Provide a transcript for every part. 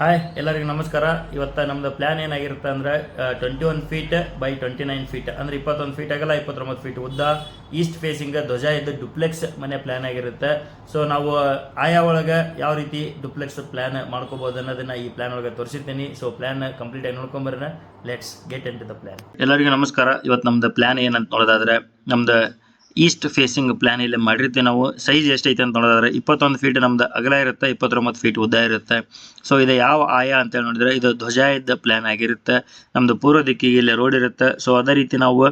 Hi ಎಲ್ಲರಿಗೂ ನಮಸ್ಕಾರ. ಇವತ್ತು ನಮ್ಮದು ಪ್ಲ್ಯಾನ್ ಏನಾಗಿರುತ್ತೆ ಅಂದರೆ 21 ಫೀಟ್ ಬೈ 29 ಫೀಟ್ ಅಂದರೆ 21 ಫೀಟ್ ಆಗಲ್ಲ, 29 ಫೀಟ್ ಉದ್ದ, ಈಸ್ಟ್ ಫೇಸಿಂಗ್ ಧ್ವಜ ಇದ್ದು ಡುಪ್ಲೆಕ್ಸ್ ಮನೆ ಪ್ಲ್ಯಾನ್ ಆಗಿರುತ್ತೆ. ಸೊ ನಾವು ಆಯಾ ಒಳಗೆ ಯಾವ ರೀತಿ ಡುಪ್ಲೆಕ್ಸ್ ಪ್ಲ್ಯಾನ್ ಮಾಡ್ಕೋಬೋದು ಅನ್ನೋದನ್ನು ಈ ಪ್ಲ್ಯಾನ್ ಒಳಗೆ ತೋರಿಸಿರ್ತೀನಿ. ಸೊ ಪ್ಲ್ಯಾನ್ ಕಂಪ್ಲೀಟಾಗಿ ನೋಡ್ಕೊಂಬರೋಣ. Let's get into the plan. ಎಲ್ಲರಿಗೂ ನಮಸ್ಕಾರ. ಇವತ್ತು ನಮ್ಮದು ಪ್ಲ್ಯಾನ್ ಏನಂತ ನೋಡೋದಾದರೆ, ನಮ್ಮದು ಈಸ್ಟ್ ಫೇಸಿಂಗ್ ಪ್ಲ್ಯಾನ್ ಇಲ್ಲಿ ಮಾಡಿರ್ತೀವಿ. ನಾವು ಸೈಜ್ ಎಷ್ಟೈತೆ ಅಂತ ನೋಡೋದಾದ್ರೆ 21 ಫೀಟ್ ನಮ್ದು ಅಗಲ ಇರುತ್ತೆ, 29 ಫೀಟ್ ಉದ್ದ ಇರುತ್ತೆ. ಸೊ ಇದು ಯಾವ ಆಯಾ ಅಂತೇಳಿ ನೋಡಿದ್ರೆ ಇದು ಧ್ವಜ ಇದ್ದ ಪ್ಲ್ಯಾನ್ ಆಗಿರುತ್ತೆ. ನಮ್ಮದು ಪೂರ್ವ ದಿಕ್ಕಿಗೆ ಇಲ್ಲಿ ರೋಡ್ ಇರುತ್ತೆ. ಸೊ ಅದೇ ರೀತಿ ನಾವು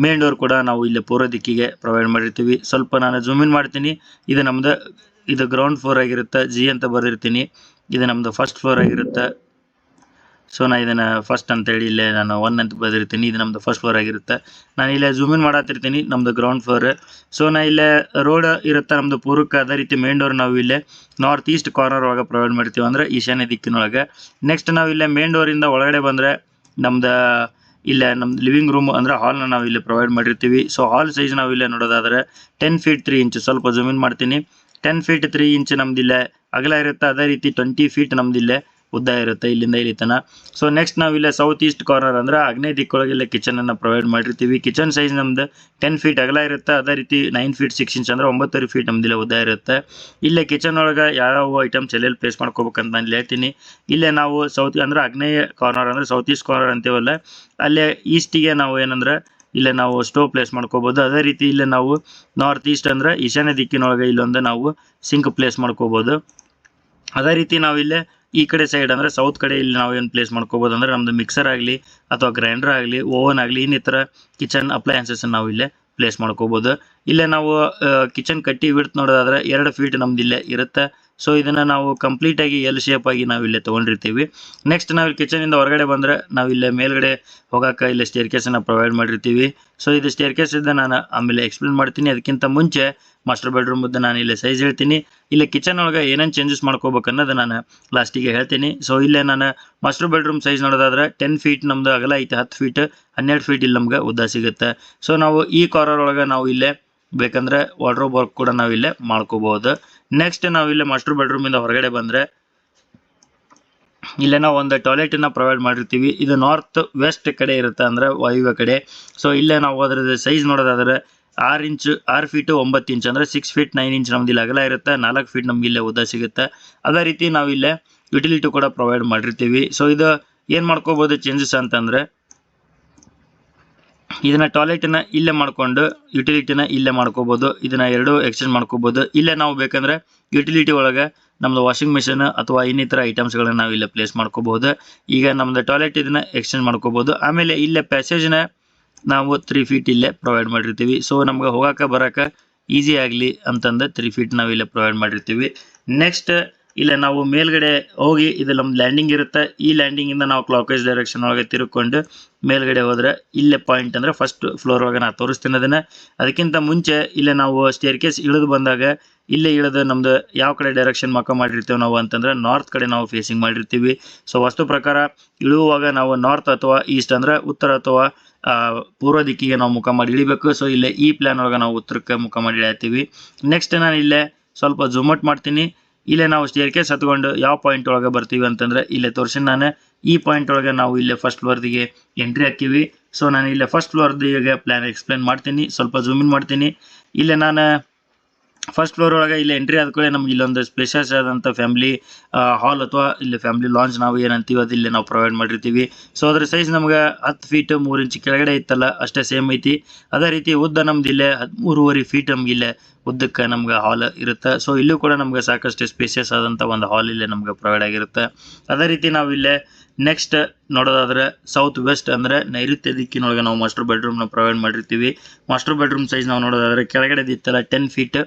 ಮೇನ್ ಡೋರ್ ಕೂಡ ನಾವು ಇಲ್ಲಿ ಪೂರ್ವ ದಿಕ್ಕಿಗೆ ಪ್ರೊವೈಡ್ ಮಾಡಿರ್ತೀವಿ. ಸ್ವಲ್ಪ ನಾನು ಜೂಮ್ ಇನ್ ಮಾಡ್ತೀನಿ. ಇದು ನಮ್ಮದು ಇದು ಗ್ರೌಂಡ್ ಫ್ಲೋರ್ ಆಗಿರುತ್ತೆ, ಜಿ ಅಂತ ಬರೆದಿರ್ತೀನಿ. ಇದು ನಮ್ಮದು ಫಸ್ಟ್ ಫ್ಲೋರ್ ಆಗಿರುತ್ತೆ. ಸೊ ನಾನು ಇದನ್ನು ಫಸ್ಟ್ ಅಂತೇಳಿ ಇಲ್ಲೇ ನಾನು 1 ಅಂತ ಬರೆದಿರ್ತೀನಿ. ಇದು ನಮ್ಮದು ಫಸ್ಟ್ ಫ್ಲೋರ್ ಆಗಿರುತ್ತೆ. ನಾನು ಇಲ್ಲೇ ಜೂಮ್ ಇನ್ ಮಾಡತ್ತಿರ್ತೀನಿ, ನಮ್ಮದು ಗ್ರೌಂಡ್ ಫ್ಲೋರ್. ಸೊ ನಾ ಇಲ್ಲೇ ರೋಡ್ ಇರುತ್ತೆ ನಮ್ಮದು ಪೂರ್ವಕ್ಕೆ. ಅದೇ ರೀತಿ ಮೇನ್ ಡೋರ್ ನಾವು ಇಲ್ಲೇ ನಾರ್ತ್ ಈಸ್ಟ್ ಕಾರ್ನರ್ ಒಳಗೆ ಪ್ರೊವೈಡ್ ಮಾಡ್ತೀವಿ, ಅಂದರೆ ಈಶಾನ್ಯ ದಿಕ್ಕಿನೊಳಗೆ. ನೆಕ್ಸ್ಟ್ ನಾವು ಇಲ್ಲೇ ಮೇನ್ ಡೋರಿಂದ ಒಳಗಡೆ ಬಂದರೆ ನಮ್ದು ಇಲ್ಲೇ ನಮ್ದು ಲಿವಿಂಗ್ ರೂಮ್ ಅಂದರೆ ಹಾಲ್ನ ನಾವು ಇಲ್ಲಿ ಪ್ರೊವೈಡ್ ಮಾಡಿರ್ತೀವಿ. ಸೊ ಹಾಲ್ ಸೈಜ್ ನಾವು ಇಲ್ಲೇ ನೋಡೋದಾದರೆ 10 ಫೀಟ್ 3 ಇಂಚ್. ಸ್ವಲ್ಪ ಜೂಮ್ ಇನ್ ಮಾಡ್ತೀನಿ. 10 ಫೀಟ್ 3 ಇಂಚ್ ನಮ್ದಿಲ್ಲೇ ಅಗಲ ಇರುತ್ತೆ. ಅದೇ ರೀತಿ 20 ಫೀಟ್ ನಮ್ದಿಲ್ಲೇ ಉದ್ದ ಇರುತ್ತೆ, ಇಲ್ಲಿಂದ ಇಲ್ಲಿ ತನ. ಸೊ ನೆಕ್ಸ್ಟ್ ನಾವು ಇಲ್ಲೇ ಸೌತ್ ಈಸ್ಟ್ ಕಾರ್ನರ್ ಅಂದರೆ ಆಗ್ನೇಯ ದಿಕ್ಕೊಳಗೆ ಇಲ್ಲೇ ಕಿಚನನ್ನು ಪ್ರೊವೈಡ್ ಮಾಡಿರ್ತೀವಿ. ಕಿಚನ್ ಸೈಜ್ ನಮ್ದು 10 ಫೀಟ್ ಅಗಲ ಇರುತ್ತೆ. ಅದೇ ರೀತಿ 9 ಫೀಟ್ 6 ಇಂಚ್ ಅಂದರೆ 9 ಫೀಟ್ ನಮ್ದಿಲ್ಲ ಉದ್ದ ಇರುತ್ತೆ. ಇಲ್ಲೇ ಕಿಚನ್ ಒಳಗೆ ಯಾವ ಐಟಮ್ಸ್ ಎಲ್ಲೆಲ್ಲಿ ಪ್ಲೇಸ್ ಮಾಡ್ಕೋಬೇಕಂತ ನಾನು ಹೇಳ್ತೀನಿ. ಇಲ್ಲೇ ನಾವು ಸೌತ್ ಅಂದರೆ ಆಗ್ನೇಯ ಕಾರ್ನರ್ ಅಂದರೆ ಸೌತ್ ಈಸ್ಟ್ ಕಾರ್ನರ್ ಅಂತೀವಲ್ಲ, ಅಲ್ಲೇ ಈಸ್ಟಿಗೆ ನಾವು ಏನಂದ್ರೆ ಇಲ್ಲೇ ನಾವು ಸ್ಟೋವ್ ಪ್ಲೇಸ್ ಮಾಡ್ಕೋಬೋದು. ಅದೇ ರೀತಿ ಇಲ್ಲೇ ನಾವು ನಾರ್ತ್ ಈಸ್ಟ್ ಅಂದರೆ ಈಶಾನ್ಯ ದಿಕ್ಕಿನೊಳಗೆ ಇಲ್ಲೊಂದು ನಾವು ಸಿಂಕ್ ಪ್ಲೇಸ್ ಮಾಡ್ಕೋಬೋದು. ಅದೇ ರೀತಿ ನಾವು ಇಲ್ಲೇ ಈ ಕಡೆ ಸೈಡ್ ಅಂದರೆ ಸೌತ್ ಕಡೆ ಇಲ್ಲಿ ನಾವು ಏನು ಪ್ಲೇಸ್ ಮಾಡ್ಕೋಬೋದು ಅಂದರೆ ನಮ್ಮದು ಮಿಕ್ಸರ್ ಆಗಲಿ ಅಥವಾ ಗ್ರೈಂಡರ್ ಆಗಲಿ ಓವನ್ ಆಗಲಿ ಇನ್ನಿತರ ಕಿಚನ್ ಅಪ್ಲಯನ್ಸಸ್ ನಾವು ಇಲ್ಲೇ ಪ್ಲೇಸ್ ಮಾಡ್ಕೋಬೋದು. ಇಲ್ಲೇ ನಾವು ಕಿಚನ್ ಕಟ್ಟಿ ವಿಡ್ತ್ ನೋಡೋದಾದ್ರೆ 2 ಫೀಟ್ ನಮ್ದು ಇಲ್ಲೇ ಇರುತ್ತೆ. ಸೊ ಇದನ್ನು ನಾವು ಕಂಪ್ಲೀಟಾಗಿ ಎಲ್ ಶೇಪ್ ಆಗಿ ನಾವು ಇಲ್ಲೇ ತೊಗೊಂಡಿರ್ತೀವಿ. ನೆಕ್ಸ್ಟ್ ನಾವು ಇಲ್ಲಿ ಕಿಚನಿಂದ ಹೊರಗಡೆ ಬಂದರೆ ನಾವು ಇಲ್ಲೇ ಮೇಲ್ಗಡೆ ಹೋಗೋಕೆ ಇಲ್ಲೇ ಸ್ಟೇರ್ ಕೇಸನ್ನು ಪ್ರೊವೈಡ್ ಮಾಡಿರ್ತೀವಿ. ಸೊ ಇದು ಸ್ಟೇರ್ ಕೇಸ್ ಇದ್ದ ನಾನು ಆಮೇಲೆ ಎಕ್ಸ್ಪ್ಲೇನ್ ಮಾಡ್ತೀನಿ. ಅದಕ್ಕಿಂತ ಮುಂಚೆ ಮಾಸ್ಟರ್ ಬೆಡ್ರೂಮ್ ಇದ್ದ ನಾನು ಇಲ್ಲೇ ಸೈಜ್ ಹೇಳ್ತೀನಿ. ಇಲ್ಲೇ ಕಿಚನ್ ಒಳಗೆ ಏನೇನು ಚೇಂಜಸ್ ಮಾಡ್ಕೋಬೇಕು ಅನ್ನೋದು ನಾನು ಲಾಸ್ಟಿಗೆ ಹೇಳ್ತೀನಿ. ಸೊ ಇಲ್ಲೇ ನಾನು ಮಾಸ್ಟರ್ ಬೆಡ್ರೂಮ್ ಸೈಜ್ ನೋಡೋದಾದ್ರೆ 10 ಫೀಟ್ ನಮ್ಮದು ಅಗಲ ಐತೆ, 10 ಫೀಟ್ 12 ಫೀಟ್ ಇಲ್ಲಿ ನಮ್ಗೆ ಉದ್ದ ಸಿಗುತ್ತೆ. ಸೊ ನಾವು ಈ ಕಾರ್ನರ್ ಒಳಗೆ ನಾವು ಇಲ್ಲೇ ಬೇಕಂದ್ರೆ ವಾರ್ಡ್ರೋಬ್ ವರ್ಕ್ ಕೂಡ ನಾವು ಇಲ್ಲೇ ಮಾಡ್ಕೋಬಹುದು. ನೆಕ್ಸ್ಟ್ ನಾವು ಇಲ್ಲೇ ಮಾಸ್ಟರ್ ಬೆಡ್ರೂಮ್ ಇಂದ ಹೊರಗಡೆ ಬಂದರೆ ಇಲ್ಲೇ ನಾವು ಒಂದು ಟಾಯ್ಲೆಟನ್ನು ಪ್ರೊವೈಡ್ ಮಾಡಿರ್ತೀವಿ. ಇದು ನಾರ್ತ್ ವೆಸ್ಟ್ ಕಡೆ ಇರುತ್ತೆ, ಅಂದರೆ ವಾಯುವ್ಯ ಕಡೆ. ಸೊ ಇಲ್ಲೇ ನಾವು ಅದರ ಸೈಜ್ ನೋಡೋದಾದ್ರೆ 6 ಫೀಟು 9 ಇಂಚ್ ಅಂದರೆ 6 ಫೀಟ್ 9 ಇಂಚ್ ನಮ್ದು ಇಲ್ಲಿ ಅಗಲ ಇರುತ್ತೆ. 4 ಫೀಟ್ ನಮ್ಗೆ ಇಲ್ಲೇ ಉದ್ದ ಸಿಗುತ್ತೆ. ಅದೇ ರೀತಿ ನಾವು ಇಲ್ಲೇ ಯುಟಿಲಿಟಿ ಕೂಡ ಪ್ರೊವೈಡ್ ಮಾಡಿರ್ತೀವಿ. ಸೊ ಇದು ಏನು ಮಾಡ್ಕೋಬೋದು ಚೇಂಜಸ್ ಅಂತಂದರೆ, ಇದನ್ನ ಟಾಯ್ಲೆಟನ್ನು ಇಲ್ಲೇ ಮಾಡ್ಕೊಂಡು ಯುಟಿಲಿಟಿನ ಇಲ್ಲೇ ಮಾಡ್ಕೋಬೋದು. ಇದನ್ನ ಎರಡು ಎಕ್ಸ್ಚೇಂಜ್ ಮಾಡ್ಕೋಬೋದು. ಇಲ್ಲೇ ನಾವು ಬೇಕಂದ್ರೆ ಯುಟಿಲಿಟಿ ಒಳಗೆ ನಮ್ಮದು ವಾಷಿಂಗ್ ಮಿಷಿನ್ ಅಥವಾ ಇನ್ನಿತರ ಐಟಮ್ಸ್ಗಳನ್ನ ನಾವು ಇಲ್ಲೇ ಪ್ಲೇಸ್ ಮಾಡ್ಕೋಬಹುದು. ಈಗ ನಮ್ಮದು ಟಾಯ್ಲೆಟ್ ಇದನ್ನ ಎಕ್ಸ್ಚೇಂಜ್ ಮಾಡ್ಕೋಬೋದು. ಆಮೇಲೆ ಇಲ್ಲೇ ಪ್ಯಾಸೇಜ್ನ ನಾವು 3 ಫೀಟ್ ಇಲ್ಲೇ ಪ್ರೊವೈಡ್ ಮಾಡಿರ್ತೀವಿ. ಸೊ ನಮ್ಗೆ ಹೋಗೋಕೆ ಬರೋಕೆ ಈಸಿ ಆಗಲಿ ಅಂತಂದು 3 ಫೀಟ್ ನಾವು ಇಲ್ಲೇ ಪ್ರೊವೈಡ್ ಮಾಡಿರ್ತೀವಿ. ನೆಕ್ಸ್ಟ್ ಇಲ್ಲೇ ನಾವು ಮೇಲ್ಗಡೆ ಹೋಗಿ ಇದು ನಮ್ಮ ಲ್ಯಾಂಡಿಂಗ್ ಇರುತ್ತೆ. ಈ ಲ್ಯಾಂಡಿಂಗಿಂದ ನಾವು ಕ್ಲಾಕ್ವೈಸ್ ಡೈರೆಕ್ಷನ್ ಒಳಗೆ ತಿರುಗಿಕೊಂಡು ಮೇಲ್ಗಡೆ ಹೋದರೆ ಇಲ್ಲೇ ಪಾಯಿಂಟ್ ಅಂದರೆ ಫಸ್ಟ್ ಫ್ಲೋರ್ ಒಳಗೆ ನಾನು ತೋರಿಸ್ತೀನಿ ಅದನ್ನು. ಅದಕ್ಕಿಂತ ಮುಂಚೆ ಇಲ್ಲೇ ನಾವು ಸ್ಟೇರ್ ಕೇಸ್ ಇಳಿದು ಬಂದಾಗ ಇಲ್ಲೇ ಇಳಿದು ನಮ್ಮದು ಯಾವ ಕಡೆ ಡೈರೆಕ್ಷನ್ ಮಕ್ಕ ಮಾಡಿರ್ತೀವಿ ನಾವು ಅಂತಂದರೆ ನಾರ್ತ್ ಕಡೆ ನಾವು ಫೇಸಿಂಗ್ ಮಾಡಿರ್ತೀವಿ. ಸೊ ವಾಸ್ತು ಪ್ರಕಾರ ಇಳುವಾಗ ನಾವು ನಾರ್ತ್ ಅಥವಾ ಈಸ್ಟ್ ಅಂದರೆ ಉತ್ತರ ಅಥವಾ ಪೂರ್ವ ದಿಕ್ಕಿಗೆ ನಾವು ಮುಖ ಮಾಡಿ ಇಳಿಬೇಕು. ಸೊ ಇಲ್ಲೇ ಈ ಪ್ಲ್ಯಾನ್ ಒಳಗೆ ನಾವು ಉತ್ತರಕ್ಕೆ ಮುಖ ಮಾಡಿ ಇಳಿತೀವಿ. ನೆಕ್ಸ್ಟ್ ನಾನು ಇಲ್ಲೇ ಸ್ವಲ್ಪ ಜೂಮ್ ಔಟ್ ಮಾಡ್ತೀನಿ. ಇಲ್ಲೇ ನಾವು ಸ್ಟೇರ್ ಕೇಸ್ ಹತ್ಕೊಂಡು ಯಾವ ಪಾಯಿಂಟ್ ಒಳಗೆ ಬರ್ತೀವಿ ಅಂತಂದರೆ ಇಲ್ಲೇ ತೋರಿಸಿ ನಾನು ಈ ಪಾಯಿಂಟ್ ಒಳಗೆ ನಾವು ಇಲ್ಲೇ ಫಸ್ಟ್ ಫ್ಲೋರ್ದಿಗೆ ಎಂಟ್ರಿ ಹಾಕಿವಿ. ಸೊ ನಾನು ಇಲ್ಲೇ ಫಸ್ಟ್ ಫ್ಲೋರ್ದಿಗೆ ಪ್ಲ್ಯಾನ್ ಎಕ್ಸ್ಪ್ಲೇನ್ ಮಾಡ್ತೀನಿ. ಸ್ವಲ್ಪ ಜೂಮ್ ಇನ್ ಮಾಡ್ತೀನಿ. ಇಲ್ಲೇ ನಾನು ಫಸ್ಟ್ ಫ್ಲೋರ್ ಒಳಗೆ ಇಲ್ಲಿ ಎಂಟ್ರಿ ಆದ ಕೂಡ ನಮ್ಗೆ ಇಲ್ಲೊಂದು ಸ್ಪೇಷಿಯಸ್ ಆದಂಥ ಫ್ಯಾಮಿಲಿ ಹಾಲ್ ಅಥವಾ ಇಲ್ಲಿ ಫ್ಯಾಮಿಲಿ ಲಾಂಜ್ ನಾವು ಏನಂತೀವಿ ಅದು ಇಲ್ಲಿ ನಾವು ಪ್ರೊವೈಡ್ ಮಾಡಿರ್ತೀವಿ. ಸೊ ಅದ್ರ ಸೈಜ್ ನಮ್ಗೆ 10 ಫೀಟ್ 3 ಇಂಚ್ ಕೆಳಗಡೆ ಇತ್ತಲ್ಲ ಅಷ್ಟೇ ಸೇಮ್ ಐತಿ. ಅದೇ ರೀತಿ ಉದ್ದ ನಮ್ದು ಇಲ್ಲೇ 13.5 ಫೀಟ್ ನಮ್ಗೆ ಇಲ್ಲೇ ಉದ್ದಕ್ಕೆ ನಮ್ಗೆ ಹಾಲ್ ಇರುತ್ತೆ. ಸೊ ಇಲ್ಲೂ ಕೂಡ ನಮ್ಗೆ ಸಾಕಷ್ಟು ಸ್ಪೇಷಿಯಸ್ ಆದಂಥ ಒಂದು ಹಾಲ್ ಇಲ್ಲೇ ನಮ್ಗೆ ಪ್ರೊವೈಡ್ ಆಗಿರುತ್ತೆ. ಅದೇ ರೀತಿ ನಾವು ಇಲ್ಲೇ ನೆಕ್ಸ್ಟ್ ನೋಡೋದಾದ್ರೆ ಸೌತ್ ವೆಸ್ಟ್ ಅಂದರೆ ನೈಋತ್ಯ ದಿಕ್ಕಿನೊಳಗೆ ನಾವು ಮಾಸ್ಟರ್ ಬೆಡ್ರೂಮ್ನ ಪ್ರೊವೈಡ್ ಮಾಡಿರ್ತೀವಿ. ಮಾಸ್ಟರ್ ಬೆಡ್ರೂಮ್ ಸೈಜ್ ನಾವು ನೋಡೋದಾದ್ರೆ ಕೆಳಗಡೆ ಇತ್ತಲ್ಲ 10 ಫೀಟ್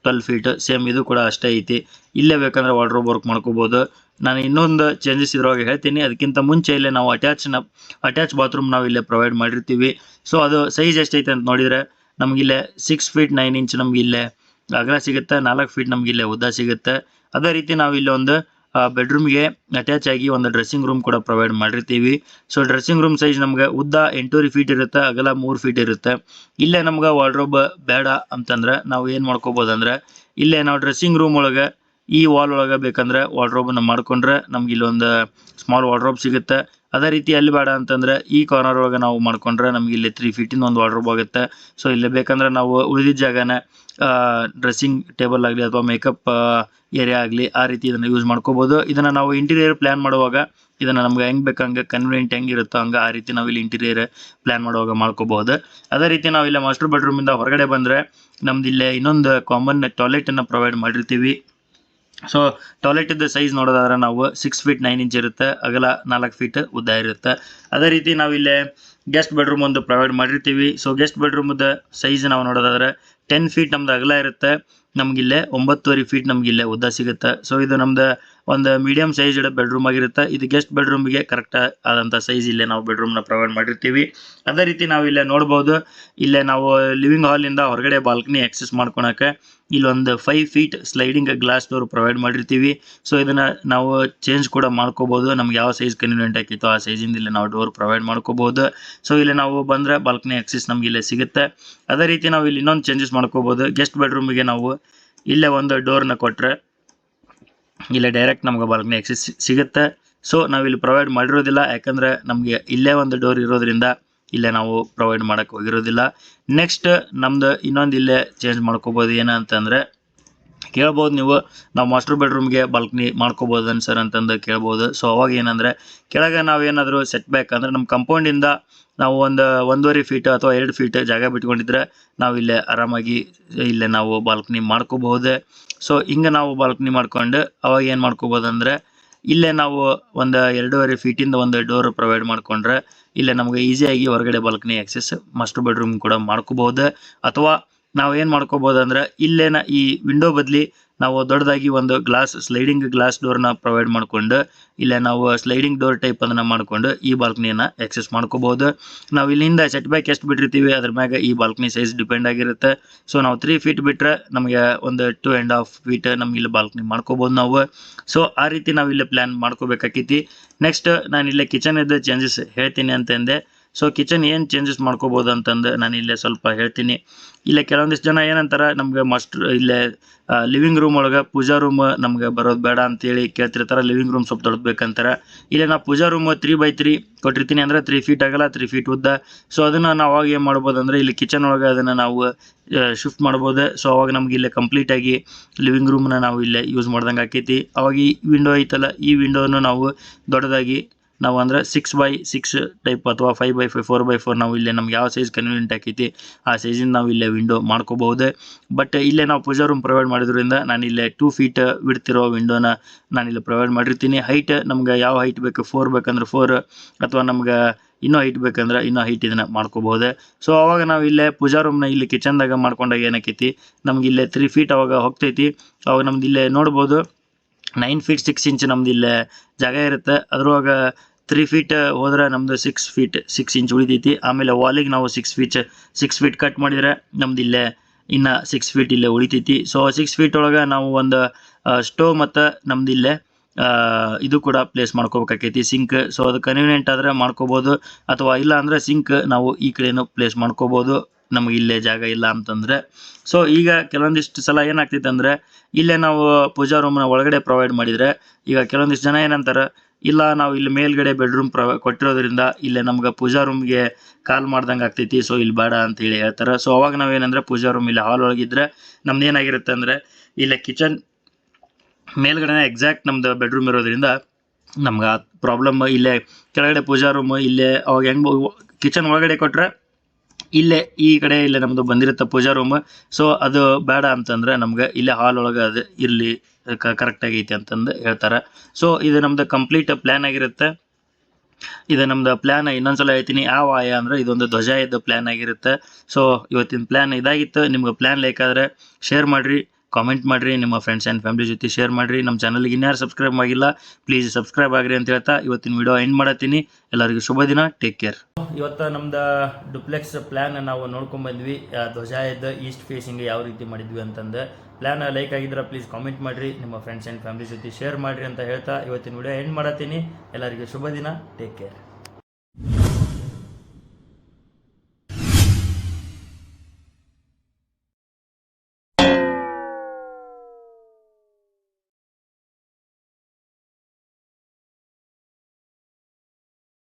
12 ಫೀಟ್ ಸೇಮ್ ಇದು ಕೂಡ ಅಷ್ಟೇ ಐತಿ. ಇಲ್ಲೇ ಬೇಕಂದ್ರೆ ವಾರ್ಡ್ರೋಬ್ ವರ್ಕ್ ಮಾಡ್ಕೋಬೋದು. ನಾನು ಇನ್ನೊಂದು ಚೇಂಜಸ್ ಇದ್ರೊಳಗೆ ಹೇಳ್ತೀನಿ. ಅದಕ್ಕಿಂತ ಮುಂಚೆ ಇಲ್ಲೇ ನಾವು ಅಟ್ಯಾಚ್ ಬಾತ್ರೂಮ್ ನಾವು ಇಲ್ಲೇ ಪ್ರೊವೈಡ್ ಮಾಡಿರ್ತೀವಿ. ಸೊ ಅದು ಸೈಜ್ ಎಷ್ಟೈತೆ ಅಂತ ನೋಡಿದರೆ ನಮಗಿಲ್ಲೇ 6 ಫೀಟ್ 9 ಇಂಚ್ ನಮ್ಗೆ ಇಲ್ಲೇ ಅಗಲ ಸಿಗುತ್ತೆ. 4 ಫೀಟ್ ನಮ್ಗೆ ಇಲ್ಲೇ ಉದ್ದ ಸಿಗುತ್ತೆ. ಅದೇ ರೀತಿ ನಾವು ಇಲ್ಲಿ ಒಂದು ಬೆಡ್ರೂಮ್ಗೆ ಅಟ್ಯಾಚ್ ಆಗಿ ಒಂದು ಡ್ರೆಸ್ಸಿಂಗ್ ರೂಮ್ ಕೂಡ ಪ್ರೊವೈಡ್ ಮಾಡಿರ್ತೀವಿ. ಸೊ ಡ್ರೆಸ್ಸಿಂಗ್ ರೂಮ್ ಸೈಜ್ ನಮ್ಗೆ ಉದ್ದ 8.5 ಫೀಟ್ ಇರುತ್ತೆ, ಅಗಲ 3 ಫೀಟ್ ಇರುತ್ತೆ. ಇಲ್ಲೇ ನಮ್ಗೆ ವಾರ್ಡ್ರೋಬ್ ಬೇಡ ಅಂತಂದ್ರೆ ನಾವು ಏನು ಮಾಡ್ಕೋಬೋದು ಅಂದರೆ ಇಲ್ಲೇ ನಾವು ಡ್ರೆಸ್ಸಿಂಗ್ ರೂಮ್ ಒಳಗೆ ಈ ವಾಲ್ ಒಳಗೆ ಬೇಕಂದ್ರೆ ವಾರ್ಡ್ರೋಬನ್ನು ಮಾಡ್ಕೊಂಡ್ರೆ ನಮ್ಗೆ ಇಲ್ಲೊಂದು ಸ್ಮಾಲ್ ವಾರ್ಡ್ರೋಬ್ ಸಿಗುತ್ತೆ. ಅದೇ ರೀತಿ ಅಲ್ಲಿ ಬೇಡ ಅಂತಂದ್ರೆ ಈ ಕಾರ್ನರ್ ಒಳಗೆ ನಾವು ಮಾಡ್ಕೊಂಡ್ರೆ ನಮ್ಗೆ ಇಲ್ಲಿ 3 ಫೀಟಿಂದ ಒಂದು ವಾರ್ಡ್ರೋಬ್ ಆಗುತ್ತೆ. ಸೊ ಇಲ್ಲಿ ಬೇಕಂದ್ರೆ ನಾವು ಉಳಿದಿದ್ದ ಜಾಗನ ಡ್ರೆಸ್ಸಿಂಗ್ ಟೇಬಲ್ ಆಗಲಿ ಅಥವಾ ಮೇಕಪ್ ಏರಿಯಾ ಆಗಲಿ ಆ ರೀತಿ ಇದನ್ನು ಯೂಸ್ ಮಾಡ್ಕೋಬೋದು. ಇದನ್ನು ನಾವು ಇಂಟೀರಿಯರ್ ಪ್ಲ್ಯಾನ್ ಮಾಡುವಾಗ ಇದನ್ನು ನಮ್ಗೆ ಹೆಂಗೆ ಬೇಕಂಗೆ ಕನ್ವೀನಿಯಂಟ್ ಹೆಂಗಿರುತ್ತೋ ಹಂಗೆ ಆ ರೀತಿ ನಾವು ಇಲ್ಲಿ ಇಂಟೀರಿಯರ್ ಪ್ಲ್ಯಾನ್ ಮಾಡುವಾಗ ಮಾಡ್ಕೋಬಹುದು. ಅದೇ ರೀತಿ ನಾವು ಇಲ್ಲಿ ಮಾಸ್ಟರ್ ಬೆಡ್ರೂಮಿಂದ ಹೊರಗಡೆ ಬಂದರೆ ನಮ್ದು ಇಲ್ಲೇ ಇನ್ನೊಂದು ಕಾಮನ್ ಟಾಯ್ಲೆಟನ್ನು ಪ್ರೊವೈಡ್ ಮಾಡಿರ್ತೀವಿ. ಸೊ ಟಾಯ್ಲೆಟಿದ್ದು ಸೈಜ್ ನೋಡೋದಾದ್ರೆ ನಾವು 6 ಫೀಟ್ 9 ಇಂಚ್ ಇರುತ್ತೆ, ಅಗಲ 4 ಫೀಟ್ ಉದ್ದ ಇರುತ್ತೆ. ಅದೇ ರೀತಿ ನಾವಿಲ್ಲೇ ಗೆಸ್ಟ್ ಬೆಡ್ರೂಮ್ ಒಂದು ಪ್ರೊವೈಡ್ ಮಾಡಿರ್ತೀವಿ. ಸೊ ಗೆಸ್ಟ್ ಬೆಡ್ರೂಮ್ದು ಸೈಜ್ ನಾವು ನೋಡೋದಾದ್ರೆ 10 ಫೀಟ್ ನಮ್ದು ಅಗಲ ಇರುತ್ತೆ, ನಮಗಿಲ್ಲೇ 9.5 ಫೀಟ್ ನಮಗಿಲ್ಲೇ ಉದ್ದ ಸಿಗುತ್ತೆ. ಸೊ ಇದು ನಮ್ದು ಒಂದು ಮೀಡಿಯಂ ಸೈಜ್ ಬೆಡ್ರೂಮ್ ಆಗಿರುತ್ತೆ. ಇದು ಗೆಸ್ಟ್ ಬೆಡ್ರೂಮ್ಗೆ ಕರೆಕ್ಟ್ ಆದಂಥ ಸೈಜ್ ಇಲ್ಲೇ ನಾವು ಬೆಡ್ರೂಮ್ನ ಪ್ರೊವೈಡ್ ಮಾಡಿರ್ತೀವಿ. ಅದೇ ರೀತಿ ನಾವು ಇಲ್ಲೇ ನೋಡ್ಬೋದು, ಇಲ್ಲೇ ನಾವು ಲಿವಿಂಗ್ ಹಾಲಿಂದ ಹೊರಗಡೆ ಬಾಲ್ಕನಿ ಆಕ್ಸೆಸ್ ಮಾಡ್ಕೊಳಕ್ಕೆ ಇಲ್ಲೊಂದು 5 feet sliding glass door provide ಮಾಡಿರ್ತೀವಿ. ಸೊ ಇದನ್ನು ನಾವು ಚೇಂಜ್ ಕೂಡ ಮಾಡ್ಕೋಬೋದು, ನಮ್ಗೆ ಯಾವ ಸೈಜ್ ಕನ್ವೀನಿಯಂಟ್ ಆಗಿತ್ತು ಆ ಸೈಜಿಂದ ಇಲ್ಲಿ ನಾವು ಡೋರ್ ಪ್ರೊವೈಡ್ ಮಾಡ್ಕೋಬೋದು. ಸೊ ಇಲ್ಲಿ ನಾವು ಬಂದರೆ ಬಾಲ್ಕನಿ ಆಕ್ಸೆಸ್ ನಮ್ಗೆ ಇಲ್ಲೇ ಸಿಗುತ್ತೆ. ಅದೇ ರೀತಿ ನಾವು ಇಲ್ಲಿ ಇನ್ನೊಂದು ಚೇಂಜಸ್ ಮಾಡ್ಕೋಬೋದು. ಗೆಸ್ಟ್ ಬೆಡ್ರೂಮಿಗೆ ನಾವು ಇಲ್ಲೇ ಒಂದು ಡೋರ್ನ ಕೊಟ್ಟರೆ ಇಲ್ಲೇ ಡೈರೆಕ್ಟ್ ನಮ್ಗೆ ಬಾಲ್ಕನಿ ಆಕ್ಸೆಸ್ ಸಿಗುತ್ತೆ. ಸೊ ನಾವಿಲ್ಲಿ ಪ್ರೊವೈಡ್ ಮಾಡಿರೋದಿಲ್ಲ, ಯಾಕಂದರೆ ನಮಗೆ ಇಲ್ಲೇ ಒಂದು ಡೋರ್ ಇರೋದ್ರಿಂದ ಇಲ್ಲೇ ನಾವು ಪ್ರೊವೈಡ್ ಮಾಡೋಕ್ಕೆ ಹೋಗಿರೋದಿಲ್ಲ. ನೆಕ್ಸ್ಟ್ ನಮ್ದು ಇನ್ನೊಂದು ಇಲ್ಲೇ ಚೇಂಜ್ ಮಾಡ್ಕೋಬೋದು. ಏನಂತಂದರೆ ಕೇಳ್ಬೋದು ನೀವು, ನಾವು ಮಾಸ್ಟರ್ ಬೆಡ್ರೂಮ್ಗೆ ಬಾಲ್ಕನಿ ಮಾಡ್ಕೋಬೋದನ್ ಸರ್ ಅಂತಂದು ಕೇಳ್ಬೋದು. ಸೊ ಅವಾಗ ಏನಂದರೆ ಕೆಳಗೆ ನಾವೇನಾದರೂ ಸೆಟ್ ಬ್ಯಾಕ್ ಅಂದರೆ ನಮ್ಮ ಕಂಪೌಂಡಿಂದ ನಾವು ಒಂದು 1.5 ಫೀಟ್ ಅಥವಾ 2 ಫೀಟ್ ಜಾಗ ಬಿಟ್ಕೊಂಡಿದ್ರೆ ನಾವು ಇಲ್ಲೇ ಆರಾಮಾಗಿ ಇಲ್ಲೇ ನಾವು ಬಾಲ್ಕನಿ ಮಾಡ್ಕೋಬಹುದು. ಸೊ ಹಿಂಗೆ ನಾವು ಬಾಲ್ಕನಿ ಮಾಡ್ಕೊಂಡು ಅವಾಗ ಏನು ಮಾಡ್ಕೋಬೋದು ಅಂದರೆ ಇಲ್ಲೇ ನಾವು ಒಂದು 2.5 ಫೀಟಿಂದ ಒಂದು ಡೋರ್ ಪ್ರೊವೈಡ್ ಮಾಡ್ಕೊಂಡ್ರೆ ಇಲ್ಲೇ ನಮಗೆ ಈಸಿಯಾಗಿ ಹೊರಗಡೆ ಬಾಲ್ಕನಿ ಆಕ್ಸೆಸ್ ಮಾಸ್ಟರ್ ಬೆಡ್ರೂಮ್ ಕೂಡ ಮಾಡ್ಕೋಬಹುದು. ಅಥವಾ ನಾವು ಏನು ಮಾಡ್ಕೋಬೋದು ಅಂದರೆ ಇಲ್ಲೇನ ಈ ವಿಂಡೋ ಬದಲಿ ನಾವು ದೊಡ್ಡದಾಗಿ ಒಂದು ಸ್ಲೈಡಿಂಗ್ ಗ್ಲಾಸ್ ಡೋರ್ನ ಪ್ರೊವೈಡ್ ಮಾಡಿಕೊಂಡು ಇಲ್ಲೇ ನಾವು ಸ್ಲೈಡಿಂಗ್ ಡೋರ್ ಟೈಪ್ ಅದನ್ನು ಮಾಡಿಕೊಂಡು ಈ ಬಾಲ್ಕನಿಯನ್ನು ಆಕ್ಸೆಸ್ ಮಾಡ್ಕೋಬೋದು. ನಾವು ಇಲ್ಲಿಂದ ಸೆಟ್ ಬ್ಯಾಕ್ ಎಷ್ಟು ಬಿಟ್ಟಿರ್ತೀವಿ ಅದ್ರ ಮ್ಯಾಗ ಈ ಬಾಲ್ಕನಿ ಸೈಜ್ ಡಿಪೆಂಡ್ ಆಗಿರುತ್ತೆ. ಸೊ ನಾವು 3 ಫೀಟ್ ಬಿಟ್ಟರೆ ನಮಗೆ ಒಂದು 2.5 ಫೀಟ್ ನಮ್ಗೆ ಇಲ್ಲಿ ಬಾಲ್ಕನಿ ಮಾಡ್ಕೋಬೋದು ನಾವು. ಸೊ ಆ ರೀತಿ ನಾವು ಇಲ್ಲೇ ಪ್ಲ್ಯಾನ್ ಮಾಡ್ಕೋಬೇಕಾಕೈತಿ. ನೆಕ್ಸ್ಟ್ ನಾನು ಇಲ್ಲೇ ಕಿಚನ್ ಇದ್ದ ಚೇಂಜಸ್ ಹೇಳ್ತೀನಿ ಅಂತಂದೆ. ಸೊ ಕಿಚನ್ ಏನು ಚೇಂಜಸ್ ಮಾಡ್ಕೋಬೋದು ಅಂತಂದು ನಾನು ಇಲ್ಲೇ ಸ್ವಲ್ಪ ಹೇಳ್ತೀನಿ. ಇಲ್ಲೇ ಕೆಲವೊಂದಿಷ್ಟು ಜನ ಏನಂತಾರೆ, ನಮ್ಗೆ ಇಲ್ಲೇ ಲಿವಿಂಗ್ ರೂಮ್ ಒಳಗೆ ಪೂಜಾ ರೂಮ್ ನಮ್ಗೆ ಬರೋದು ಬೇಡ ಅಂತೇಳಿ ಕೇಳ್ತಿರ್ತಾರೆ, ಲಿವಿಂಗ್ ರೂಮ್ ಸ್ವಲ್ಪ ದೊಡ್ಡಬೇಕಂತಾರೆ. ಇಲ್ಲೇ ನಾವು ಪೂಜಾ ರೂಮ್ 3x3 ಕೊಟ್ಟಿರ್ತೀನಿ, ಅಂದರೆ 3 ಫೀಟ್ ಆಗಲ್ಲ 3 ಫೀಟ್ ಉದ್ದ. ಸೊ ಅದನ್ನು ನಾವು ಅವಾಗ ಏನು ಮಾಡ್ಬೋದು ಅಂದರೆ ಇಲ್ಲಿ ಕಿಚನ್ ಒಳಗೆ ಅದನ್ನು ನಾವು ಶಿಫ್ಟ್ ಮಾಡ್ಬೋದು. ಸೊ ಅವಾಗ ನಮ್ಗೆ ಇಲ್ಲೇ ಕಂಪ್ಲೀಟಾಗಿ ಲಿವಿಂಗ್ ರೂಮ್ನ ನಾವು ಇಲ್ಲೇ ಯೂಸ್ ಮಾಡ್ದಂಗೆ ಆಕೈತಿ. ಅವಾಗ ಈ ವಿಂಡೋ ಐತಲ್ಲ, ಈ ವಿಂಡೋನು ನಾವು ದೊಡ್ಡದಾಗಿ ನಾವು ಅಂದರೆ 6x6 ಟೈಪ್ ಅಥವಾ 5x5 4x4 ನಾವು ಇಲ್ಲೇ ನಮ್ಗೆ ಯಾವ ಸೈಜ್ ಕನ್ವೀನಿಯಂಟ್ ಆಕೈತಿ ಆ ಸೈಜಿಂದ ನಾವು ಇಲ್ಲೇ ವಿಂಡೋ ಮಾಡ್ಕೋಬಹುದು. ಬಟ್ ಇಲ್ಲೇ ನಾವು ಪೂಜಾ ರೂಮ್ ಪ್ರೊವೈಡ್ ಮಾಡಿದ್ರಿಂದ ನಾನು ಇಲ್ಲೇ 2 ಫೀಟ್ ಬಿಡ್ತಿರೋ ವಿಂಡೋನ ನಾನು ಇಲ್ಲಿ ಪ್ರೊವೈಡ್ ಮಾಡಿರ್ತೀನಿ. ಹೈಟ್ ನಮ್ಗೆ ಯಾವ ಹೈಟ್ ಬೇಕು, 4 ಬೇಕಂದ್ರೆ 4 ಅಥವಾ ನಮ್ಗೆ ಇನ್ನೂ ಹೈಟ್ ಬೇಕಂದ್ರೆ ಇನ್ನೂ ಹೈಟ್ ಇದನ್ನು ಮಾಡ್ಕೋಬಹುದು. ಸೊ ಅವಾಗ ನಾವು ಇಲ್ಲೇ ಪೂಜಾ ರೂಮ್ನ ಇಲ್ಲಿ ಕಿಚನ್ದಾಗ ಮಾಡ್ಕೊಂಡಾಗ ಏನಾಕೈತಿ, ನಮ್ಗೆ ಇಲ್ಲೇ 3 ಫೀಟ್ ಅವಾಗ ಹೋಗ್ತೈತಿ. ಅವಾಗ ನಮ್ದು ಇಲ್ಲೇ ನೋಡ್ಬೋದು 9 ಫೀಟ್ 6 ಇಂಚ್ ನಮ್ದು ಇಲ್ಲೇ ಜಾಗ ಇರುತ್ತೆ. ಅದ್ರೊಳಗೆ 3 ಫೀಟ್ ಹೋದ್ರೆ ನಮ್ಮದು 6 ಫೀಟ್ 6 ಇಂಚ್ ಉಳಿತೈತಿ. ಆಮೇಲೆ ವಾಲಿಗೆ ನಾವು 6 ಫೀಟ್ ಕಟ್ ಮಾಡಿದರೆ ನಮ್ದು ಇಲ್ಲೇ ಇನ್ನು 6 ಫೀಟ್ ಇಲ್ಲೇ ಉಳಿತೈತಿ. ಸೊ 6 ಫೀಟ್ ಒಳಗೆ ನಾವು ಒಂದು ಸ್ಟೋವ್ ಮತ್ತು ನಮ್ದು ಇಲ್ಲೇ ಇದು ಕೂಡ ಪ್ಲೇಸ್ ಮಾಡ್ಕೋಬೇಕಾಕೈತಿ, ಸಿಂಕ್. ಸೊ ಅದು ಕನ್ವೀನಿಯೆಂಟ್ ಆದರೆ ಮಾಡ್ಕೋಬೋದು, ಅಥವಾ ಇಲ್ಲ ಅಂದರೆ ಸಿಂಕ್ ನಾವು ಈ ಕಡೆನೂ ಪ್ಲೇಸ್ ಮಾಡ್ಕೋಬೋದು ನಮಗೆ ಇಲ್ಲೇ ಜಾಗ ಇಲ್ಲ ಅಂತಂದರೆ. ಸೊ ಈಗ ಕೆಲವೊಂದಿಷ್ಟು ಸಲ ಏನಾಗ್ತೈತೆ ಅಂದರೆ ಇಲ್ಲೇ ನಾವು ಪೂಜಾ ರೂಮ್ನ ಒಳಗಡೆ ಪ್ರೊವೈಡ್ ಮಾಡಿದರೆ ಈಗ ಕೆಲವೊಂದಿಷ್ಟು ಜನ ಏನಂತಾರೆ, ಇಲ್ಲ ನಾವು ಇಲ್ಲಿ ಮೇಲ್ಗಡೆ ಬೆಡ್ರೂಮ್ ಕೊಟ್ಟಿರೋದ್ರಿಂದ ಇಲ್ಲೇ ನಮ್ಗೆ ಪೂಜಾ ರೂಮ್ಗೆ ಕಾಲ್ ಮಾಡ್ದಂಗೆ ಆಗ್ತೈತಿ, ಸೊ ಇಲ್ಲಿ ಬೇಡ ಅಂತೇಳಿ ಹೇಳ್ತಾರೆ. ಸೊ ಅವಾಗ ನಾವೇನಂದರೆ ಪೂಜಾ ರೂಮ್ ಇಲ್ಲಿ ಹಾಲ್ ಒಳಗಿದ್ರೆ ನಮ್ದು ಏನಾಗಿರುತ್ತೆ ಅಂದರೆ ಇಲ್ಲೇ ಕಿಚನ್ ಮೇಲ್ಗಡೆ ಎಕ್ಸಾಕ್ಟ್ ನಮ್ದು ಬೆಡ್ರೂಮ್ ಇರೋದ್ರಿಂದ ನಮ್ಗೆ ಆ ಪ್ರಾಬ್ಲಮ್. ಇಲ್ಲೇ ಕೆಳಗಡೆ ಪೂಜಾ ರೂಮ್ ಇಲ್ಲೇ ಅವಾಗ ಹೆಂಗೆ ಕಿಚನ್ ಒಳಗಡೆ ಕೊಟ್ಟರೆ ಇಲ್ಲೇ ಈ ಕಡೆ ಇಲ್ಲೇ ನಮ್ಮದು ಬಂದಿರುತ್ತೆ ಪೂಜಾ ರೂಮ್. ಸೊ ಅದು ಬೇಡ ಅಂತಂದರೆ ನಮ್ಗೆ ಇಲ್ಲೇ ಹಾಲ್ ಒಳಗೆ ಅದು ಇರಲಿ ಕರೆಕ್ಟಾಗೈತಿ ಅಂತಂದು ಹೇಳ್ತಾರೆ. ಸೊ ಇದು ನಮ್ಮದು ಕಂಪ್ಲೀಟ್ ಪ್ಲ್ಯಾನ್ ಆಗಿರುತ್ತೆ. ಇದು ನಮ್ದು ಪ್ಲ್ಯಾನ್ ಇನ್ನೊಂದ್ಸಲ ಹೇಳ್ತೀನಿ, ಯಾವ ಆಯ ಅಂದರೆ ಇದೊಂದು ಧ್ವಜ ಇದ್ದ ಪ್ಲ್ಯಾನ್ ಆಗಿರುತ್ತೆ. ಸೊ ಇವತ್ತಿನ ಪ್ಲ್ಯಾನ್ ಇದಾಗಿತ್ತು. ನಿಮ್ಗೆ ಪ್ಲ್ಯಾನ್ ಬೇಕಾದರೆ ಶೇರ್ ಮಾಡಿರಿ, ಕಾಮೆಂಟ್ ಮಾಡಿರಿ, ನಿಮ್ಮ ಫ್ರೆಂಡ್ಸ್ ಆ್ಯಂಡ್ ಫ್ಯಾಮಿಲಿ ಜೊತೆ ಶೇರ್ ಮಾಡಿರಿ. ನಮ್ಮ ಚಾನಲ್ಗೆ ಇನ್ಯಾರು ಸಬ್ಸ್ಕ್ರೈಬ್ ಆಗಿಲ್ಲ ಪ್ಲೀಸ್ ಸಬ್ಸ್ಕ್ರೈಬ್ ಆಗಿರಿ ಅಂತ ಹೇಳ್ತಾ ಇವತ್ತಿನ ವಿಡಿಯೋ ಎಂಡ್ ಮಾಡತ್ತೀನಿ. ಎಲ್ಲರಿಗೂ ಶುಭ ದಿನ, ಟೇಕ್ ಕೇರ್. ಇವತ್ತು ನಮ್ದು ಡುಪ್ಲೆಕ್ಸ್ ಪ್ಲ್ಯಾನ್ ನಾವು ನೋಡ್ಕೊಂಡ್ಬಂದ್ವಿ. ಧ್ವಜ ಇದ್ದ ಈಸ್ಟ್ ಫೇಸಿಂಗ್ ಯಾವ ರೀತಿ ಮಾಡಿದ್ವಿ ಅಂತಂದು. ಪ್ಲ್ಯಾನ್ ಲೈಕ್ ಆಗಿದ್ರೆ ಪ್ಲೀಸ್ ಕಾಮೆಂಟ್ ಮಾಡಿರಿ, ನಿಮ್ಮ ಫ್ರೆಂಡ್ಸ್ ಆ್ಯಂಡ್ ಫ್ಯಾಮಿಲಿ ಜೊತೆ ಶೇರ್ ಮಾಡಿರಿ ಅಂತ ಹೇಳ್ತಾ ಇವತ್ತಿನ ವಿಡಿಯೋ ಎಂಡ್ ಮಾಡತ್ತೀನಿ. ಎಲ್ಲರಿಗೂ ಶುಭ ದಿನ, ಟೇಕ್ ಕೇರ್.